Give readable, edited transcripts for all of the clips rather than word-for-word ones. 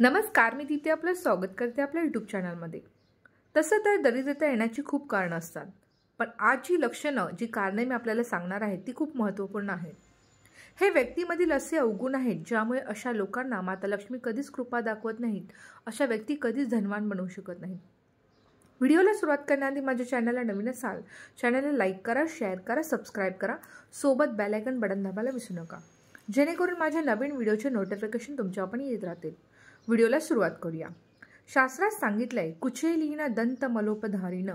नमस्कार, मी तिथे आपलं स्वागत करते आपल्या यूट्यूब चॅनलमध्ये। तसं तर दरिद्रता येण्याची खूप कारणं असतात, पण आज जी लक्षणं जी कारणे मी आपल्याला सांगणार आहे ती खूप महत्त्वपूर्ण आहेत। हे व्यक्तीमधील असे अवगुण आहेत ज्यामुळे अशा लोकांना माता लक्ष्मी कधीच कृपा दाखवत नाहीत, अशा व्यक्ती कधीच धनवान बनवू शकत नाहीत। व्हिडिओला सुरुवात करण्याआधी माझ्या चॅनलला नवीन असाल चॅनलला लाईक करा, शेअर करा, सबस्क्राईब करा, सोबत बेल आयकॉन बटन दाबायला विसरू नका, जेणेकरून माझ्या नवीन व्हिडिओचे नोटिफिकेशन तुमच्यापर्यंत येत राहतील। व्हिडिओला सुरुवात करूया। शास्त्रात सांगितलंय, कुचेलीना दंत मलोपधारीन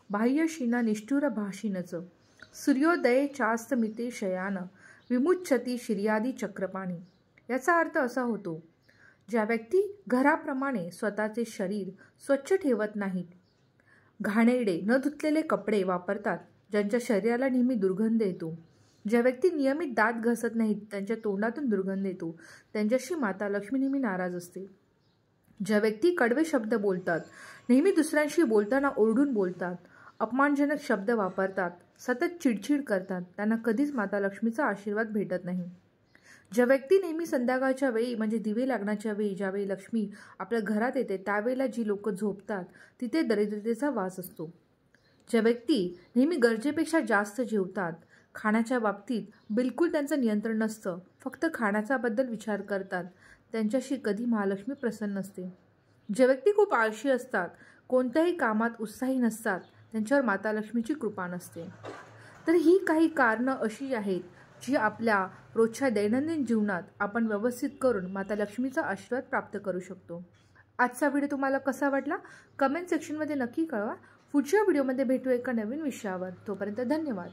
बाह्यशीना निष्ठुर भाषिनच सूर्योदये चास्तमिते शयान विमुच्छती शिर्यादी चक्रपाणी। याचा अर्थ असा होतो, ज्या व्यक्ती घराप्रमाणे स्वतःचे शरीर स्वच्छ ठेवत नाहीत, घाणेरडे न धुतलेले कपडे वापरतात, ज्यांच्या शरीराला नेहमी दुर्गंध येतो, ज्या व्यक्ती नियमित दात घासत नाहीत, त्यांच्या तोंडातून दुर्गंध येतो, त्यांच्याशी माता लक्ष्मी नेहमी नाराज असते। ज्या व्यक्ती कडवे शब्द बोलतात, नेहमी दुसऱ्यांशी बोलताना ओरडून बोलतात, अपमानजनक शब्द वापरतात, सतत चिडचिड करतात, त्यांना कधीच माता लक्ष्मीचा आशीर्वाद भेटत नाही। ज्या व्यक्ती नेहमी संध्याकाळच्या वेळी म्हणजे दिवे लागण्याच्या वेळी ज्यावेळी लक्ष्मी आपल्या घरात येते त्यावेळेला जी लोक झोपतात तिथे दरिद्रतेचा वास असतो। ज्या व्यक्ती नेहमी गरजेपेक्षा जास्त जेवतात, खाण्याच्या बाबतीत बिलकुल त्यांचं नियंत्रण नसतं, फक्त खाण्याच्याबद्दल विचार करतात, त्यांच्याशी कधी महालक्ष्मी प्रसन्न नसते। जे व्यक्ती खूप आळशी असतात, कोणत्याही कामात उत्साही नसतात, त्यांच्यावर माता लक्ष्मीची कृपा नसते। तर ही काही कारणं अशी आहेत जी आपल्या रोजच्या दैनंदिन जीवनात आपण व्यवस्थित करून माता लक्ष्मीचा आशीर्वाद प्राप्त करू शकतो। आजचा व्हिडिओ तुम्हाला कसा वाटला कमेंट सेक्शनमध्ये नक्की कळवा। पुढच्या व्हिडिओमध्ये भेटू एका नवीन विषयावर। तोपर्यंत धन्यवाद।